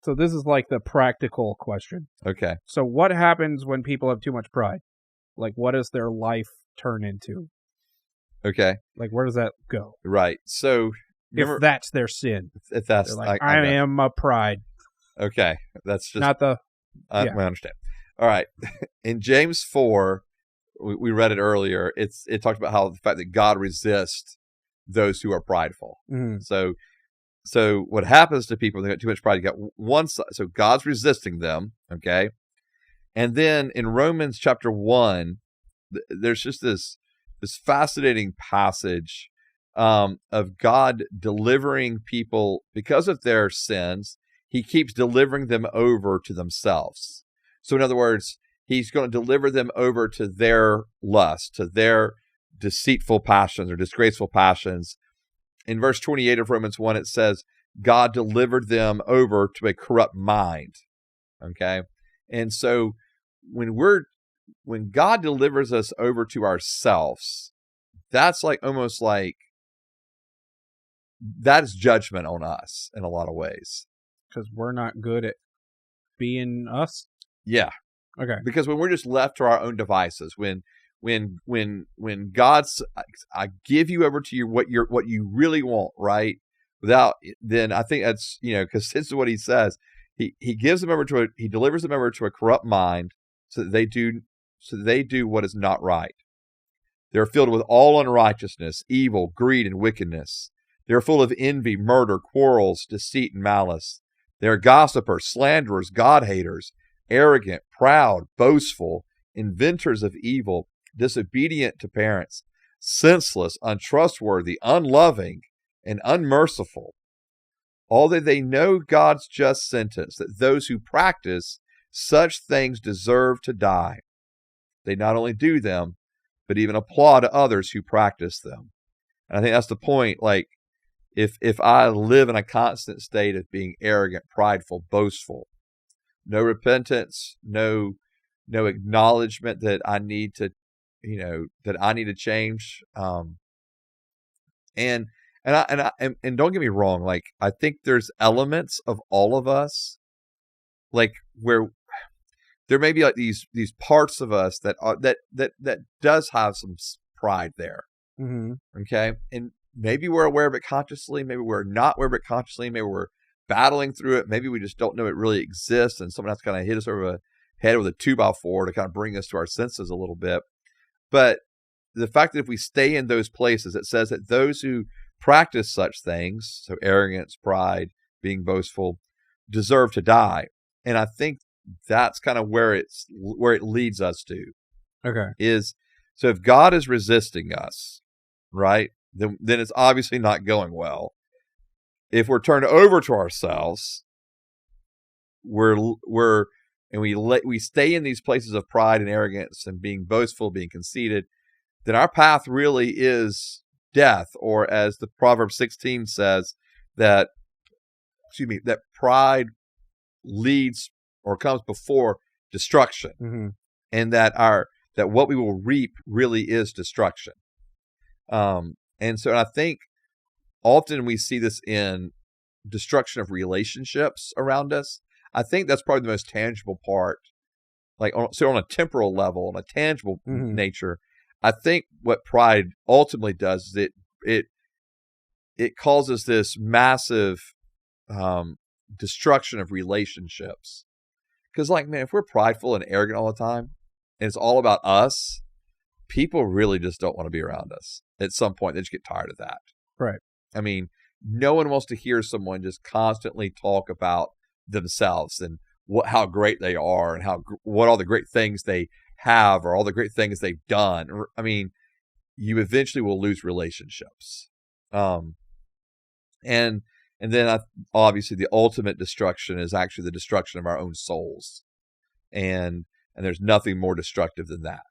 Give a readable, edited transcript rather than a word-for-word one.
So this is like the practical question. Okay. So what happens when people have too much pride? Like, what does their life turn into? Okay. Like, where does that go? Right. So remember, If that's their sin. if that's They're like, I am a pride. Okay. That's just Not the... I understand. All right. In James 4, we read it earlier. It talked about how the fact that God resists those who are prideful. Mhm. So what happens to people when they got too much pride? You got one side. So God's resisting them. Okay. And then in Romans chapter 1, there's just this fascinating passage of God delivering people because of their sins. He keeps delivering them over to themselves. So in other words, he's going to deliver them over to their lust, to their deceitful passions or disgraceful passions. In verse 28 of Romans 1, it says, God delivered them over to a corrupt mind. Okay? And so when God delivers us over to ourselves, that's like almost like that is judgment on us in a lot of ways. Because we're not good at being us? Yeah. Okay. Because when we're just left to our own devices, when God's, I give you over to you what you really want, right? Then I think that's, because this is what he says. He gives them over he delivers them over to a corrupt mind so that they do what is not right. They're filled with all unrighteousness, evil, greed, and wickedness. They are full of envy, murder, quarrels, deceit, and malice. They are gossipers, slanderers, God-haters, arrogant, proud, boastful, inventors of evil, disobedient to parents, senseless, untrustworthy, unloving, and unmerciful. Although they know God's just sentence, that those who practice such things deserve to die, they not only do them, but even applaud others who practice them. And I think that's the point. Like, if I live in a constant state of being arrogant, prideful, boastful, no repentance, no acknowledgement that I need to, change. And don't get me wrong. Like, I think there's elements of all of us, like where there may be like these parts of us that are that does have some pride there. Mm-hmm. Okay. And maybe we're aware of it consciously. Maybe we're not aware of it consciously. Maybe we're battling through it. Maybe we just don't know it really exists, and someone has to kind of hit us over the head with a 2x4 to kind of bring us to our senses a little bit. But the fact that if we stay in those places, it says that those who practice such things, so arrogance, pride, being boastful, deserve to die. And I think that's kind of where it leads us to. Okay. So if God is resisting us, right, then it's obviously not going well. If we're turned over to ourselves, we stay in these places of pride and arrogance and being boastful, being conceited, then our path really is death, or as the Proverbs 16 says, that pride leads or comes before destruction, mm-hmm. and that what we will reap really is destruction. And I think often we see this in destruction of relationships around us. I think that's probably the most tangible part. Like, on a temporal level, on a tangible mm-hmm. nature, I think what pride ultimately does is it causes this massive destruction of relationships. Because, like, man, if we're prideful and arrogant all the time, and it's all about us, people really just don't want to be around us. At some point, they just get tired of that. Right. I mean, no one wants to hear someone just constantly talk about themselves and how great they are and what all the great things they have or all the great things they've done. I mean, you eventually will lose relationships. And then obviously the ultimate destruction is actually the destruction of our own souls. And there's nothing more destructive than that.